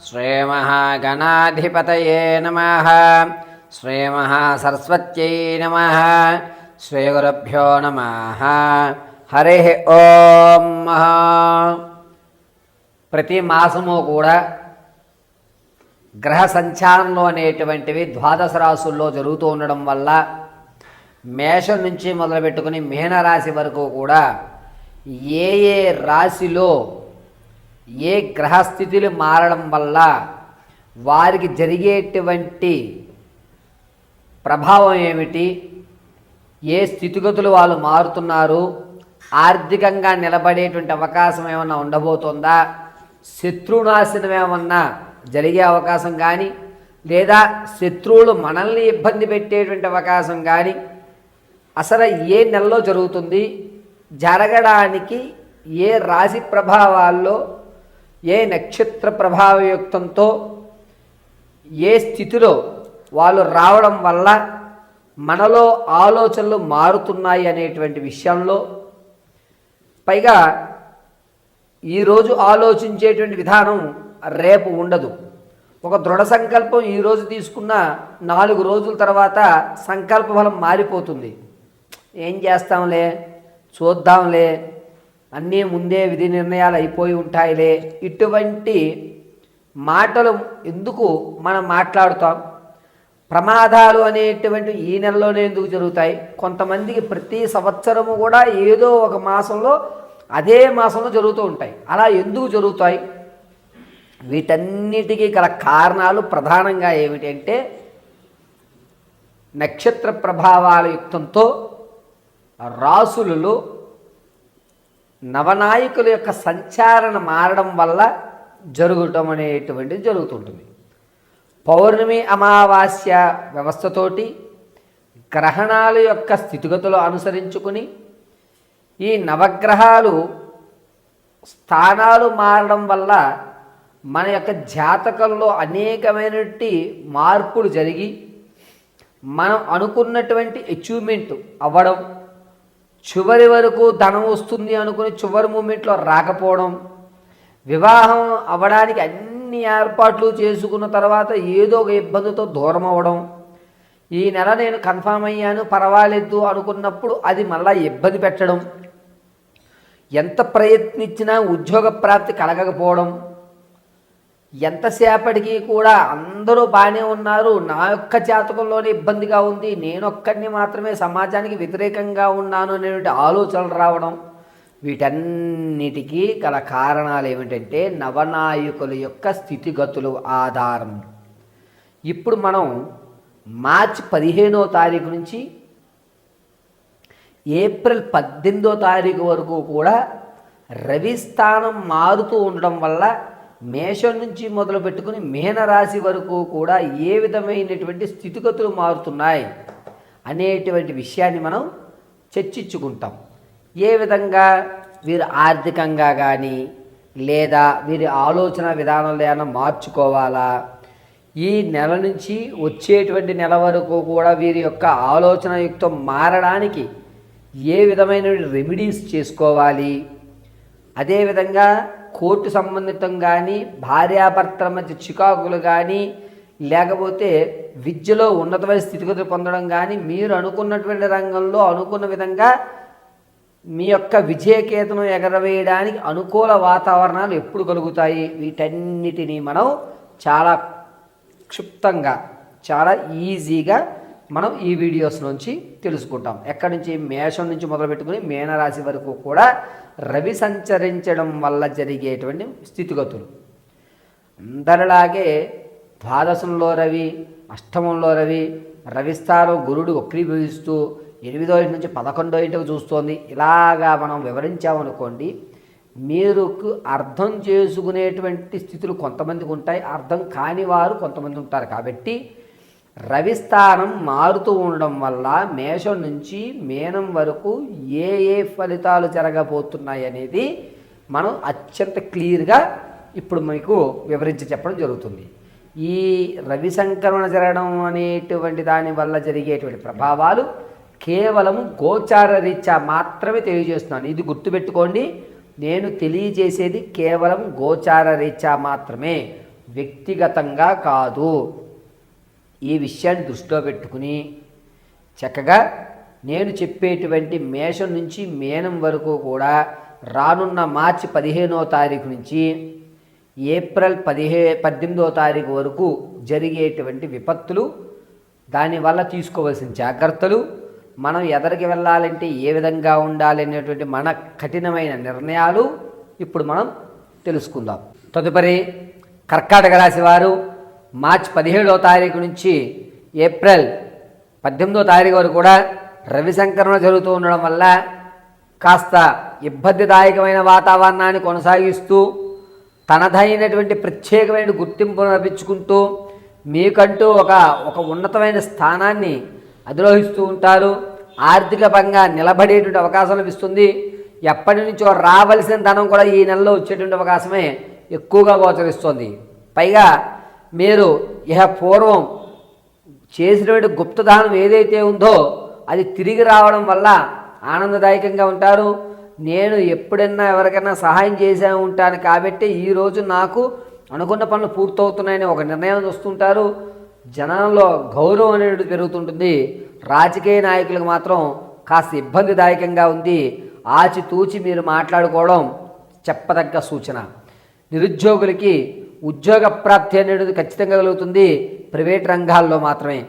శ్రీమహాగణాధిపతయే నమః. శ్రీమహాసరస్వత్యై నమః. శ్రీగురుభ్యో నమః. హరి ఓం. ప్రతి మాసము కూడా గ్రహ సంచారంలో అనేటువంటివి ద్వాదశ రాశుల్లో జరుగుతూ ఉండడం వల్ల మేషం నుంచి మొదలుపెట్టుకుని మీనరాశి వరకు కూడా ఏ ఏ రాశిలో ఏ గ్రహస్థితులు మారడం వల్ల వారికి జరిగేటువంటి ప్రభావం ఏమిటి, ఏ స్థితిగతులు వాళ్ళు మారుతున్నారు, ఆర్థికంగా నిలబడేటువంటి అవకాశం ఏమన్నా ఉండబోతుందా, శత్రునాశనం ఏమన్నా జరిగే అవకాశం కానీ, లేదా శత్రువులు మనల్ని ఇబ్బంది పెట్టేటువంటి అవకాశం కానీ అసలు ఏ నెలలో జరుగుతుంది, జరగడానికి ఏ రాశి ప్రభావాల్లో ఏ నక్షత్ర ప్రభావయుక్తంతో ఏ స్థితిలో వాళ్ళు రావడం వల్ల మనలో ఆలోచనలు మారుతున్నాయి అనేటువంటి విషయంలో, పైగా ఈరోజు ఆలోచించేటువంటి విధానం రేపు ఉండదు. ఒక దృఢ సంకల్పం ఈరోజు తీసుకున్న 4 రోజుల తర్వాత సంకల్ప బలం మారిపోతుంది. ఏం చేస్తాంలే, చూద్దాంలే, అన్నీ ముందే విధి నిర్ణయాలు అయిపోయి ఉంటాయిలే, ఇటువంటి మాటలు ఎందుకు మనం మాట్లాడుతాం? ప్రమాదాలు అనేటువంటి ఈ నెలలోనే ఎందుకు జరుగుతాయి? కొంతమందికి ప్రతి సంవత్సరము కూడా ఏదో ఒక మాసంలో అదే మాసంలో జరుగుతూ ఉంటాయి. అలా ఎందుకు జరుగుతాయి? వీటన్నిటికీ గల కారణాలు ప్రధానంగా ఏమిటి అంటే, నక్షత్ర ప్రభావాల యుక్తంతో రాసులలో నవనాయకుల యొక్క సంచారణ మారడం వల్ల జరగటం అనేటువంటిది జరుగుతుంటుంది. పౌర్ణమి అమావాస్య వ్యవస్థతోటి గ్రహణాల యొక్క స్థితిగతులు అనుసరించుకుని ఈ నవగ్రహాలు స్థానాలు మారడం వల్ల మన యొక్క జాతకంలో అనేకమైనటువంటి మార్పులు జరిగి మనం అనుకున్నటువంటి అచీవ్మెంట్ అవ్వడం, చివరి వరకు ధనం వస్తుంది అనుకుని చివరి మూమెంట్లో రాకపోవడం, వివాహం అవ్వడానికి అన్ని ఏర్పాట్లు చేసుకున్న తర్వాత ఏదో ఒక ఇబ్బందితో దూరం అవ్వడం, ఈ నెల నేను కన్ఫామ్ అయ్యాను పర్వాలేదు అనుకున్నప్పుడు అది మళ్ళీ ఇబ్బంది పెట్టడం, ఎంత ప్రయత్నించినా ఉద్యోగ ప్రాప్తి కలగకపోవడం, ఎంతసేపటికి కూడా అందరూ బాగానే ఉన్నారు, నా యొక్క జాతకంలోనే ఇబ్బందిగా ఉంది, నేనొక్కడిని మాత్రమే సమాజానికి వ్యతిరేకంగా ఉన్నాను అనేటువంటి ఆలోచనలు రావడం, వీటన్నిటికీ గల కారణాలు ఏమిటంటే నవనాయకుల యొక్క స్థితిగతులు ఆధారం. ఇప్పుడు మనం మార్చి 15వ తారీఖు నుంచి ఏప్రిల్ 18వ తారీఖు వరకు కూడా రవి స్థానం మారుతూ ఉండడం వల్ల మేషం నుంచి మొదలు పెట్టుకుని మీనరాశి వరకు కూడా ఏ విధమైనటువంటి స్థితిగతులు మారుతున్నాయి అనేటువంటి విషయాన్ని మనం చర్చించుకుంటాం. ఏ విధంగా వీరు ఆర్థికంగా కానీ లేదా వీరి ఆలోచన విధానంలో ఏమైనా మార్చుకోవాలా, ఈ నెల నుంచి వచ్చేటువంటి నెల వరకు కూడా వీరి యొక్క ఆలోచన యుక్తం మారడానికి ఏ విధమైన రెమెడీస్ చేసుకోవాలి, అదేవిధంగా కోర్టు సంబంధితం కానీ భార్యాభర్తల మధ్య చికాకులు కానీ లేకపోతే విద్యలో ఉన్నతమైన స్థితిగతులు పొందడం కానీ మీరు అనుకున్నటువంటి రంగంలో అనుకున్న విధంగా మీ యొక్క విజయకేతనం ఎగరవేయడానికి అనుకూల వాతావరణాలు ఎప్పుడు కలుగుతాయి, వీటన్నిటినీ మనం చాలా క్షుప్తంగా చాలా ఈజీగా మనం ఈ వీడియోస్ నుంచి తెలుసుకుంటాం. ఎక్కడి నుంచి? మేషం నుంచి మొదలుపెట్టుకుని మీనరాశి వరకు కూడా రవి సంచరించడం వల్ల జరిగేటువంటి స్థితిగతులు. అందరిలాగే ద్వాదశంలో రవి, అష్టమంలో రవి, రవిస్థానం గురుడు వక్రీభవిస్తూ 8వ ఇంటి నుంచి 11వ ఇంటికి చూస్తోంది. ఇలాగా మనం వివరించామనుకోండి, మీరు అర్థం చేసుకునేటువంటి స్థితులు కొంతమందికి ఉంటాయి, అర్థం కాని వారు కొంతమంది ఉంటారు. కాబట్టి రవిస్థానం మారుతూ ఉండడం వల్ల మేషం నుంచి మీనం వరకు ఏ ఏ ఫలితాలు జరగబోతున్నాయి అనేది మనం అత్యంత క్లియర్గా ఇప్పుడు మీకు వివరించి చెప్పడం జరుగుతుంది. ఈ రవి సంక్రమణ జరగడం అనేటువంటి దాని వల్ల జరిగేటువంటి ప్రభావాలు కేవలం గోచార రీత్యా మాత్రమే తెలియజేస్తున్నాను. ఇది గుర్తుపెట్టుకోండి, నేను తెలియజేసేది కేవలం గోచార రీత్యా మాత్రమే. వ్యక్తిగతంగా కాదు. ఈ విషయాన్ని దృష్టిలో పెట్టుకుని చక్కగా నేను చెప్పేటువంటి మేషం నుంచి మీనం వరకు కూడా రానున్న మార్చి 15వ తారీఖు నుంచి ఏప్రిల్ 18వ తారీఖు వరకు జరిగేటువంటి విపత్తులు, దానివల్ల తీసుకోవాల్సిన జాగ్రత్తలు, మనం ఎదరికి వెళ్ళాలంటే ఏ విధంగా ఉండాలి అనేటువంటి మన కఠినమైన నిర్ణయాలు ఇప్పుడు మనం తెలుసుకుందాం. తదుపరి కర్కాటక రాశి వారు మార్చి 17వ తారీఖు నుంచి ఏప్రిల్ 18వ తారీఖు వరకు కూడా రవి సంక్రమణ జరుగుతూ ఉండడం వల్ల కాస్త ఇబ్బందిదాయకమైన వాతావరణాన్ని కొనసాగిస్తూ తనదైనటువంటి ప్రత్యేకమైన గుర్తింపును లభించుకుంటూ మీకంటూ ఒక ఉన్నతమైన స్థానాన్ని అధిరోహిస్తూ ఉంటారు. ఆర్థిక పరంగా నిలబడేటువంటి అవకాశం లభిస్తుంది. ఎప్పటి నుంచో రావలసిన ధనం కూడా ఈ నెలలో వచ్చేటువంటి అవకాశమే ఎక్కువగా గోచరిస్తుంది. పైగా మీరు పూర్వం చేసినటువంటి గుప్తదానం ఏదైతే ఉందో అది తిరిగి రావడం వల్ల ఆనందదాయకంగా ఉంటారు. నేను ఎప్పుడైనా ఎవరికైనా సహాయం చేసే ఉంటాను కాబట్టి ఈరోజు నాకు అనుకున్న పనులు పూర్తవుతున్నాయని ఒక నిర్ణయం వస్తుంటారు. జనంలో గౌరవం అనేది పెరుగుతుంటుంది. రాజకీయ నాయకులకు మాత్రం కాస్త ఇబ్బందిదాయకంగా ఉంది. ఆచితూచి మీరు మాట్లాడుకోవడం చెప్పదగ్గ సూచన. నిరుద్యోగులకి ఉద్యోగ ప్రాప్తి అనేది ఖచ్చితంగా కలుగుతుంది. ప్రైవేట్ రంగాల్లో మాత్రమే.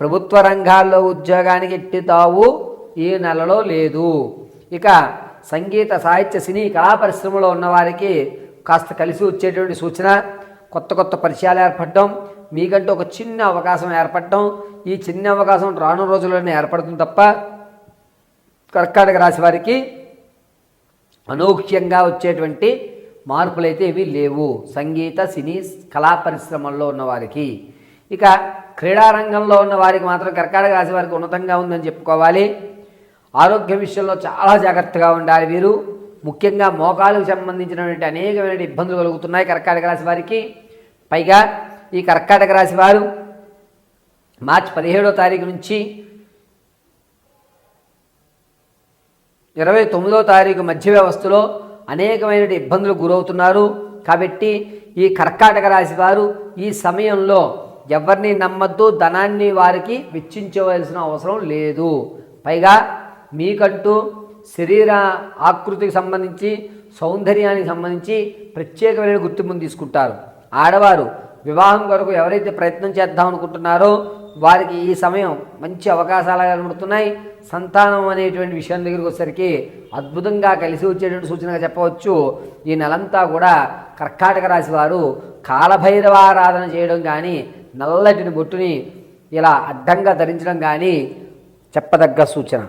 ప్రభుత్వ రంగాల్లో ఉద్యోగానికి ఎట్టి తావు ఈ నెలలో లేదు. ఇక సంగీత, సాహిత్య, సినీ, కళా పరిశ్రమలో ఉన్నవారికి కాస్త కలిసి వచ్చేటువంటి సూచన. కొత్త కొత్త పరిచయాలు ఏర్పడడం, మీకంటూ ఒక చిన్న అవకాశం ఏర్పడడం, ఈ చిన్న అవకాశం రాను రోజుల్లోనే ఏర్పడుతుంది తప్ప కర్కాటక రాశి వారికి అనూహ్యంగా వచ్చేటువంటి మార్పులైతే ఇవి లేవు. సంగీత, సినీ, కళా పరిశ్రమల్లో ఉన్నవారికి. ఇక క్రీడారంగంలో ఉన్న వారికి మాత్రం కర్కాటక రాశి వారికి ఉన్నతంగా ఉందని చెప్పుకోవాలి. ఆరోగ్య విషయంలో చాలా జాగ్రత్తగా ఉండాలి. వీరు ముఖ్యంగా మోకాలకు సంబంధించినటువంటి అనేకమైన ఇబ్బందులు కలుగుతున్నాయి కర్కాటక రాశి వారికి. పైగా ఈ కర్కాటక రాశి వారు మార్చి 17వ తారీఖు నుంచి 29వ తారీఖు మధ్య వ్యవస్థలో అనేకమైన ఇబ్బందులు గురవుతున్నారు. కాబట్టి ఈ కర్కాటక రాశి వారు ఈ సమయంలో ఎవరిని నమ్మద్దు. ధనాన్ని వారికి వెచ్చించవలసిన అవసరం లేదు. పైగా మీకంటూ శరీర ఆకృతికి సంబంధించి, సౌందర్యానికి సంబంధించి ప్రత్యేకమైన గుర్తింపును తీసుకుంటారు. ఆడవారు వివాహం కొరకు ఎవరైతే ప్రయత్నం చేద్దాం అనుకుంటున్నారో వారికి ఈ సమయం మంచి అవకాశాలు కనబడుతున్నాయి. సంతానం అనేటువంటి విషయం దగ్గరికి వచ్చేసరికి అద్భుతంగా కలిసి వచ్చేటువంటి సూచనగా చెప్పవచ్చు. ఈ నెలంతా కూడా కర్కాటక రాశి వారు కాలభైరవ ఆరాధన చేయడం కానీ, నల్లటిని బొట్టుని ఇలా అడ్డంగా ధరించడం కానీ చెప్పదగ్గ సూచన.